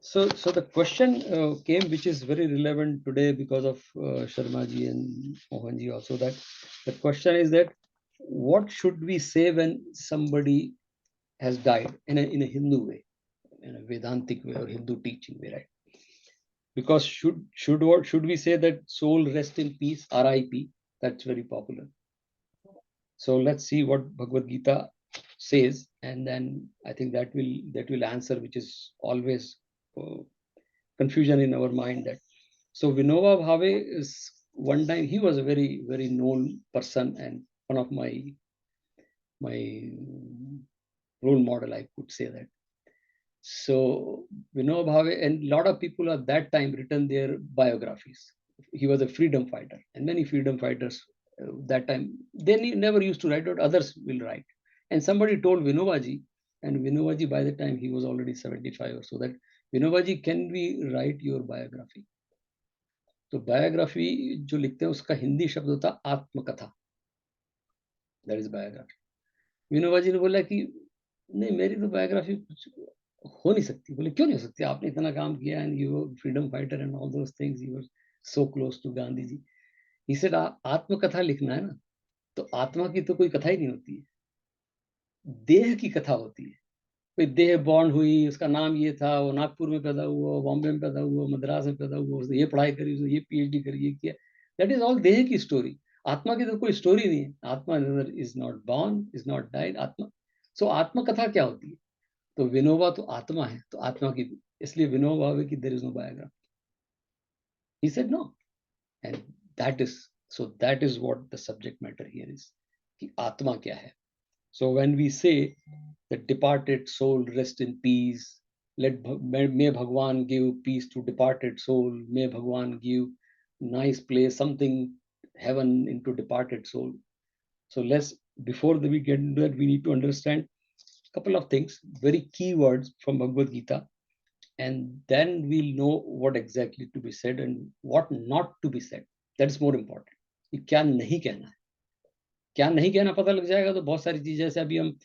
So the question came, which is very relevant today because of Sharma ji and Mohan ji also. That the question is that what should we say when somebody has died in a Hindu way, in a Vedantic way or Hindu teaching way, right? Because should we say that soul rest in peace, RIP? That's very popular. So let's see what Bhagavad Gita says, and then I think that will answer, which is always uh, confusion in our mind. That so Vinoba Bhave is one time he was a very very known person and one of my role model, I could say that. So Vinoba Bhave and a lot of people at that time written their biographies. He was a freedom fighter, and many freedom fighters that time they never used to write, but others will write. And somebody told Vinobaji, and Vinobaji by the time he was already 75 or so, that Vinobaji, can we write your biography? तो biography जो लिखते हैं उसका हिंदी शब्द होता आत्मकथा, that is biography. Vinoba ji ने बोला कि नहीं, मेरी तो बायोग्राफी कुछ हो नहीं सकती. बोले क्यों नहीं हो सकती, आपने इतना काम किया and you freedom fighter and all those things, you were so close to Gandhi ji. He said आत्मकथा लिखना है ना, तो आत्मा की तो कोई कथा ही नहीं होती है, देह की कथा होती है. कोई देह बॉर्न हुई, उसका नाम ये था, वो नागपुर में पैदा हुआ, बॉम्बे में पैदा हुआ, मद्रास में पैदा हुआ, उसने ये पढ़ाई करी, उसने ये PhD करी, ये किया. दैट इज ऑल देह की स्टोरी. आत्मा की तो कोई स्टोरी नहीं है. आत्मा is not born, is not died. आत्मा, सो आत्मकथा क्या होती है? तो विनोबा तो आत्मा है, तो आत्मा की, इसलिए विनोबा की there is no biography. He said no. And that is, so that is what the subject matter here is, कि आत्मा क्या है. So when we say the departed soul rest in peace, may Bhagwan give peace to departed soul, may Bhagwan give nice place, something heaven into departed soul. So let's, before we get into that, we need to understand a couple of things, very key words from Bhagavad Gita, and then we'll know what exactly to be said and what not to be said. That's more important. ये क्या नहीं कहना है, क्या नहीं कहना पता लग जाएगा तो बहुत सारी चीजें, जैसे अभी हम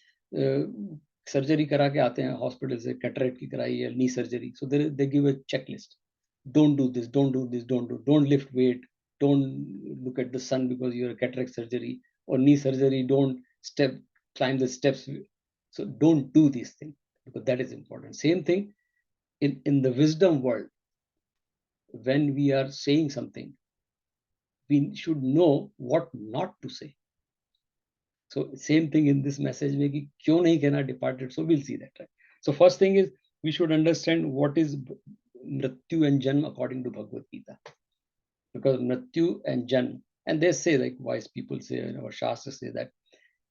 सर्जरी करा के आते हैं हॉस्पिटल से, कैटरेक्ट की कराई या knee surgery, so they give a checklist. Don't do this, don't do this, don't lift weight, don't look at the sun because your cataract surgery, और knee surgery, don't step climb the steps. So don't do these things because that is important. Same thing in the wisdom world. When we are saying something, we should know what not to say. So same thing in this message में कि क्यों नहीं कहना departed. So we'll see that, right? So first thing is we should understand what is mrityu and janma according to Bhagavad Gita, because mrityu and janma, and they say, like wise people say, and our shastras say that,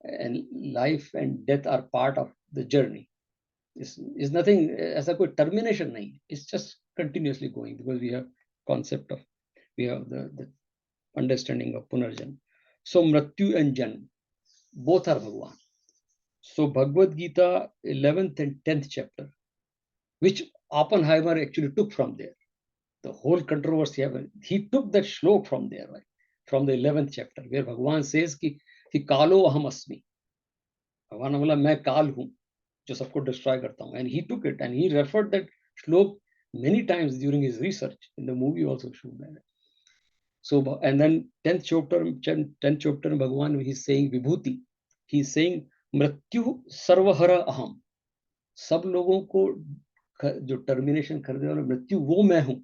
and life and death are part of the journey. Is nothing, ऐसा कोई termination नहीं. It's just continuously going because we have concept of, we have the understanding of punarjan. So mrityu and janma, both are Bhagwan. So Bhagavad Gita 11th and 10th chapter, which Oppenheimer actually took from there. The whole controversy happened. He took that shlok from there, right? From the 11th chapter, where Bhagwan says कि कालो अहम अस्मि. भगवान ने बोला मैं काल हूँ जो सबको destroy करता हूँ. And he took it and he referred that shlok many times during his research. In the movie also shown that. So and then 10th chapter Bhagwan, he's saying Vibhuti. He's saying मृत्यु सर्वहर अहम. सब लोगों को जो termination कर दे वाला मृत्यु वो मैं हूं.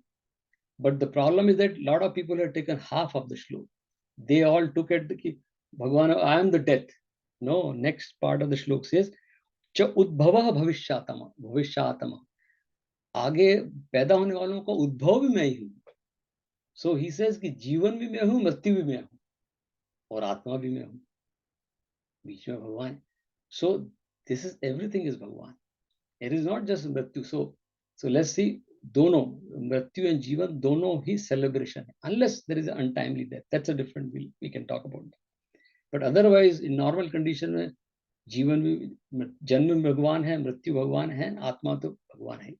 But the problem is that lot of people have taken half of the shloka. They all took it कि भगवान I am the death. No, next part of the shloka says च उद्भवः भविष्यातम भविष्यातम. आगे पैदा होने वालों का उद्भव भी मैं ही हूं. सो ही सेज कि जीवन भी मैं हूं, मृत्यु भी मैं हूं, और आत्मा भी मैं हूं, बीच में भगवान. So this is, everything is भगवान. It is not just मृत्यु. So let's see, दोनों मृत्यु and जीवन दोनों ही celebration है, unless there is an untimely death. That's a different, we can talk about that. But otherwise in normal condition में जीवन भी, जन्म में भगवान है, मृत्यु भगवान है, आत्मा तो भगवान है.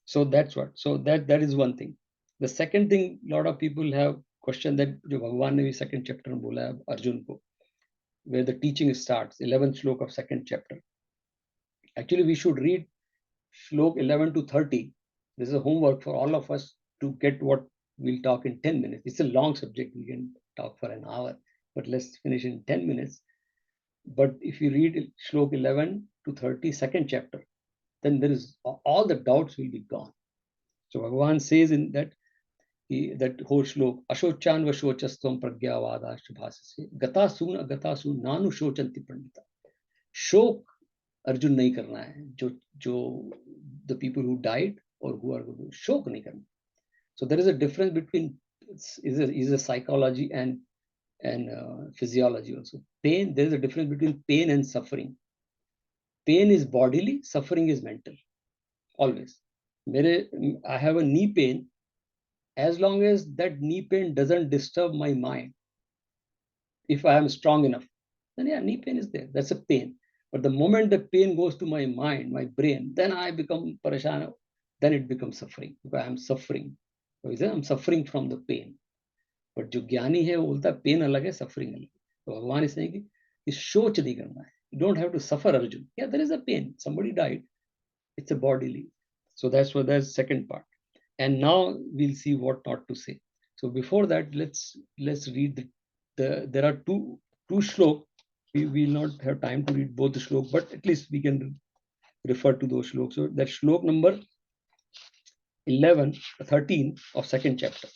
So that's what. So that is one thing. The second thing, lot of people have questioned that जो भगवान ने भी second chapter में बोला है अर्जुन को, where the teaching starts, 11th श्लोक of second chapter. Actually we should read Shlok 11 to 30. This is a homework for all of us to get what we'll talk in 10 minutes. It's a long subject. We can talk for an hour, but let's finish in 10 minutes. But if you read Shlok 11 to 30, second chapter, then there is all the doubts will be gone. So Bhagavan says in that whole shlok, Ashochan Vashochastvam Pragyavada Shubhasase, Gatasun Agatasun Nanu Shochanti Pandita. Shok Arjun nahi karna hai. Jo the people who died or who are going to shok nahi karna. So there is a difference between is a psychology and physiology also. Pain, there is a difference between pain and suffering. Pain is bodily, suffering is mental. Always. I have a knee pain. As long as that knee pain doesn't disturb my mind, if I am strong enough, then yeah, knee pain is there. That's a pain. But the moment the pain goes to my mind, my brain, then I become parashan. Then it becomes suffering. Because I am suffering. So I'm suffering from the pain. But जो ज्ञानी है वो बोलता है pen अलग है suffering अलग है. तो भगवान इस कि इस सोच नहीं करना है. You don't have to suffer, Arjun. Yeah, there is a pain. Somebody died. It's a bodily. So that's what that's second part. And now we'll see what not to say. So before that, let's read there are two shlok. We will not have time to read both the shlok, but at least we can refer to those shloks. So that shlok number 13 of second chapter.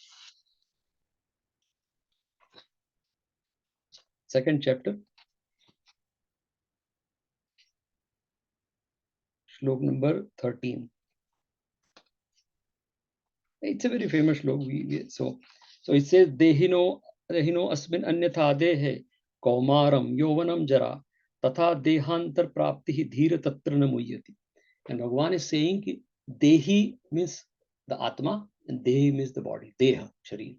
Second chapter. Shlok number 13. It's a very famous shlok. So it says Dehino asmin anyatha dehe kaumaram yovanam jara tatha dehantar prapti dhira tatra namuyati. And Bhagavan is saying ki Dehi means the Atma and Dehi means the body. Deha, Sharir.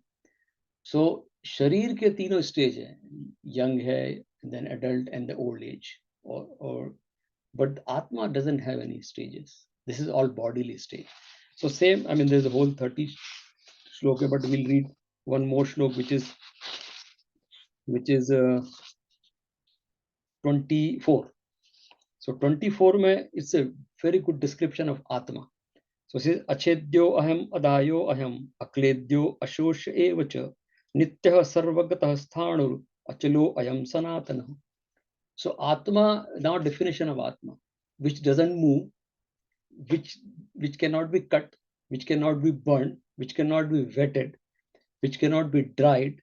So Sharir ke तीनों stage hai. Young hai, then adult and the old age. But Atma doesn't have any stages. This is all bodily stage. So same, I mean, there's a whole 30 shloka, but we'll read one more shlok, which is 24. So 24 mein, it's a very good description of Atma. So it says, Achedyo aham adayo aham akledyo ashosha evacha nityah sarvagatah sthanur achalo ayam sanatana. So Atma, now definition of Atma, which doesn't move, which cannot be cut, which cannot be burned, which cannot be wetted, which cannot be dried,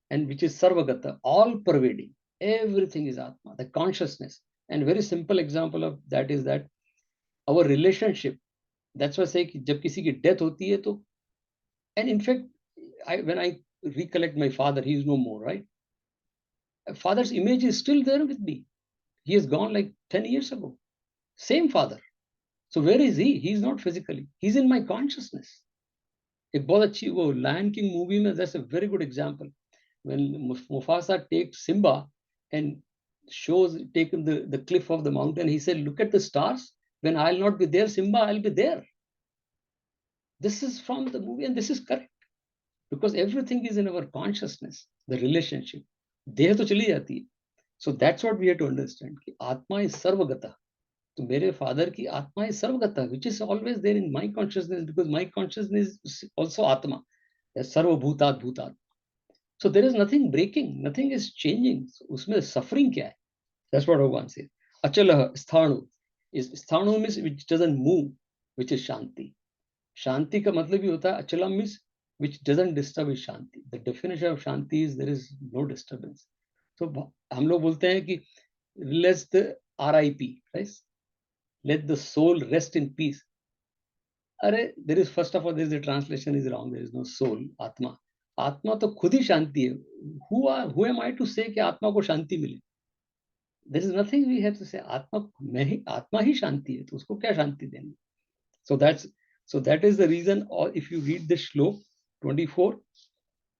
and which is sarvagata, all pervading. Everything is Atma, the consciousness. And very simple example of that is that our relationship. That's why I say जब किसी की death होती है तो, and in fact, when I recollect my father, he is no more, right? Father's image is still there with me. He has gone like 10 years ago. Same father. So where is he? He is not physically. He's in my consciousness. एक बहुत अच्छी वो Lion King movie में, that's a very good example. When Mufasa takes Simba and take him the cliff of the mountain, he said, look at the stars. When I'll not be there, Simba, I'll be there. This is from the movie, and this is correct. Because everything is in our consciousness, the relationship. देह तो चली जाती है. So that's what we have to understand. कि आत्मा is sarvagata. तो मेरे father की आत्मा is sarvagata, which is always there in my consciousness, because my consciousness is also atma. Sarva bhutat bhutat. So there is nothing breaking, nothing is changing. So उसमें suffering क्या है? That's what Bhagavan says. Achalah sthanu. Sthanu means which doesn't move, which is shanti. Shanti का मतलब ही होता है अचलम means which doesn't disturb is shanti. The definition of shanti is there is no disturbance. So हम लोग बोलते हैं कि let the RIP, right? Let the soul rest in peace. अरे there is, first of all, there is the translation is wrong. There is no soul, आत्मा. आत्मा तो खुद ही शांति है. Who am I to say कि आत्मा को शांति मिले? There is nothing we have to say. आत्मा ही शांति है, तो उसको क्या शांति देनी? So that is the reason. Or if you read the shlok 24,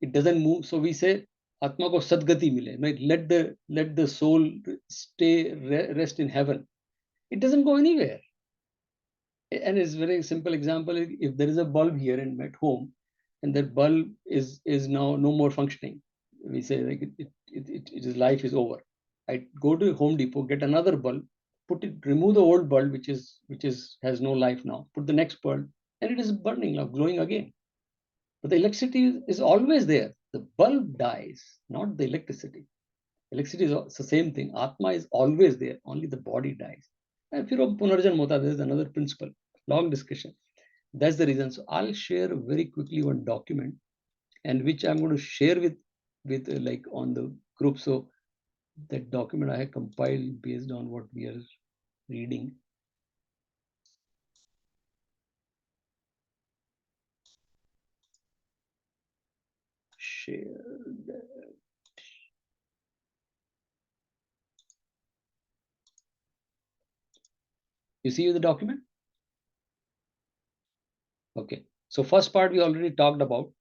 it doesn't move. So we say आत्मा को सद्गति मिले. Let the soul rest in heaven. It doesn't go anywhere. And it's a very simple example. If there is a bulb here and at home, and that bulb is now no more functioning, we say like life is over. I go to Home Depot, get another bulb, remove the old bulb, which has no life now, put the next bulb, and it is burning now, glowing again. But the electricity is always there. The bulb dies, not the electricity. Electricity is the same thing. Atma is always there, only the body dies. And Firom Punarjan Mota, there is another principle, long discussion. That's the reason. So I'll share very quickly one document, and which I'm going to share with like on the group. So that document I have compiled based on what we are reading. Share that. You see the document? Okay. So first part we already talked about.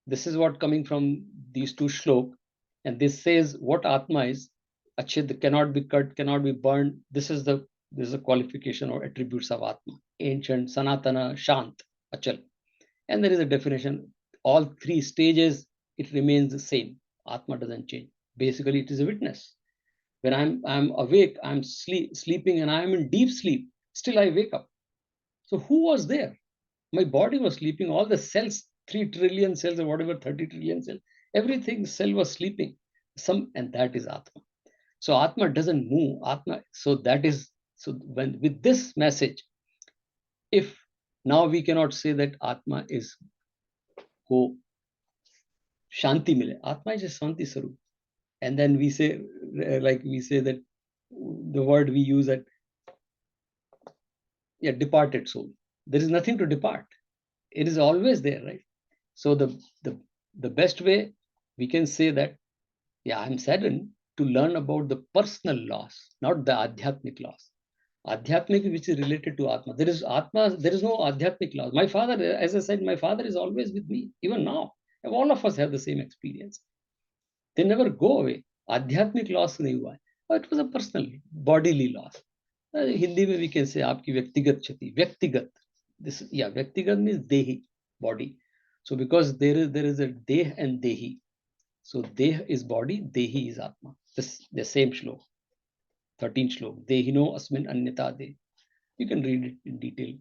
This is what coming from these two shlok. And this says what Atma is. Achid cannot be cut, cannot be burned. This is the qualification or attributes of Atma. Ancient, Sanatana, Shant, Achal. And there is a definition. All three stages, it remains the same. Atma doesn't change. Basically, it is a witness. When I'm awake, I'm sleeping, and I'm in deep sleep. Still, I wake up. So who was there? My body was sleeping. All the cells, 3 trillion cells or whatever, 30 trillion cells, everything cell was sleeping. And that is Atma. So Atma doesn't move. Atma. So that is so when with this message, if now we cannot say that Atma is go Shanti mile. Atma is a Shanti Sarup. And then we say, like we say that the word we use at departed soul. There is nothing to depart. It is always there, right? So the best way we can say that, I'm saddened to learn about the personal loss, not the adhyatmic loss. Adhyatmic, which is related to Atma. There is Atma, there is no adhyatmic loss. My father, as I said, my father is always with me, even now. All of us have the same experience. They never go away. Adhyatmic loss nahi hua hai. It was a personal, bodily loss. Hindi mein we can say आपकी व्यक्तिगत क्षति, व्यक्तिगत. This, व्यक्तिगत means dehi, body. So because there is a deh and dehi. So deh is body, dehi is atma. This the same shlok, 13 shlok. Dehino asmin anyata de. You can read it in detail.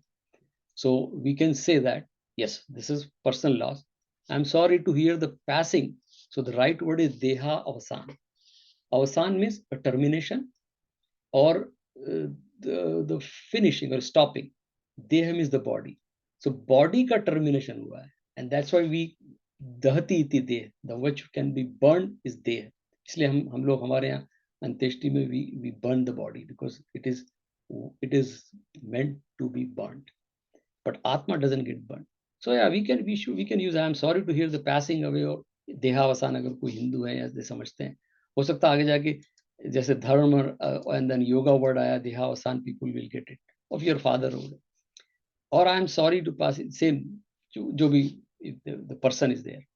So we can say that yes, this is personal loss. I'm sorry to hear the passing. So the right word is deha avasan. Avasan means a termination or the finishing or stopping. Deha means the body. So body ka termination hua hai. And that's why we dahati iti deh, the which can be burned is deh. इसलिए हम लोग हमारे यहाँ अंत्येष्टि में we burn the body because it is meant to be burnt. But Atma doesn't get burned. So we can use I am sorry to hear the passing away or देहावसान अगर कोई हिंदू है ऐसे समझते हैं. हो सकता है आगे जाके जैसे धर्म and then yoga word आया देहावसान, people will get it of your father or I am sorry to pass it, same जो भी if the person is there.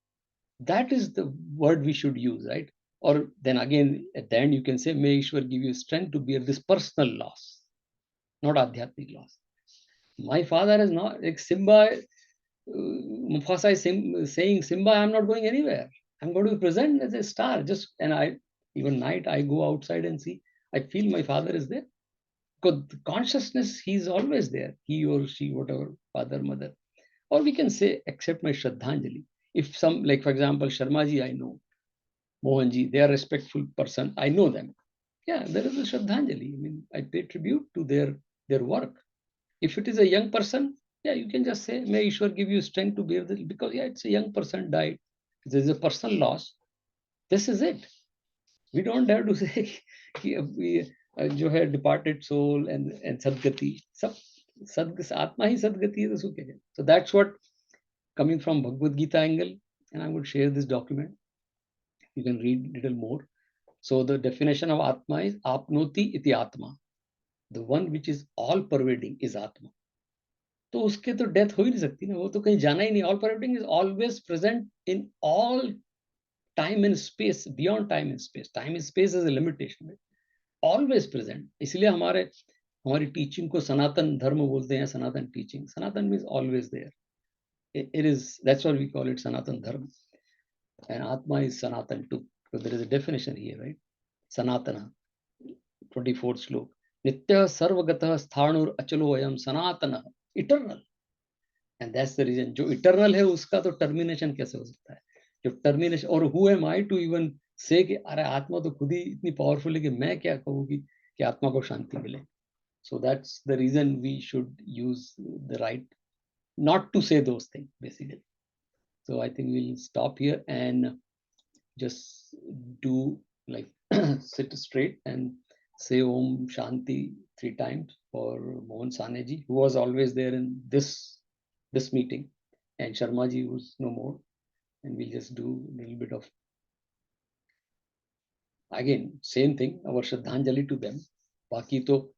That is the word we should use, right? Or then again at the end you can say may Ishwar give you strength to bear this personal loss, not adhyatmic loss. My father is not like Simba. Mufasa is saying, Simba, I'm not going anywhere. I'm going to be present as a star. Even night, I go outside and see. I feel my father is there. Because the consciousness, he's always there. He or she, whatever, father, mother. Or we can say, accept my Shraddhanjali. If some, like for example, Sharmaji, I know, Mohanji, they are respectful person. I know them. Yeah, there is a Shraddhanjali. I mean, I pay tribute to their work. If it is a young person, you can just say, may Ishwar give you strength to bear this, because it's a young person died. There's a personal loss. This is it. We don't have to say कि जो है departed soul and sadgati. Atma he sadgati है, तो क्या? So that's what coming from Bhagavad Gita angle, and I'm going to share this document. You can read a little more. So the definition of Atma is apnoti iti Atma. The one which is all pervading is Atma. तो उसके तो death हो ही नहीं सकती ना, वो तो कहीं जाना ही नहीं. All pervading is always present in all time and space, beyond time and space. Time and space is a limitation, always present. इसलिए हमारी टीचिंग को सनातन धर्म बोलते हैं, Sanatan teaching. Sanatan means always there. It is, that's why we call it Sanatan Dharma. And Atma is Sanatan too. So there is a definition here, right? Sanatana, 24th slok. Nitya sarvagatah sthanur achalo ayam sanatana, eternal. And that's the reason. जो eternal है उसका तो termination कैसे हो सकता है? जो termination, और who am I to even say कि अरे आत्मा तो खुद ही इतनी powerful है कि मैं क्या कहूँ कि आत्मा को शांति मिले. So that's the reason we should use the right not to say those things basically. So I think we'll stop here and just do like sit straight and say Om Shanti 3 times for Mohan Saneji, who was always there in this meeting, and Sharmaji, who's no more. And we'll just do a little bit of, again, same thing, our Shraddhanjali to them. Baki to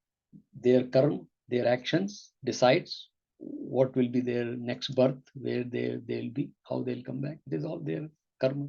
their karma, their actions decides what will be their next birth, where they'll be, how they'll come back. It is all their karma.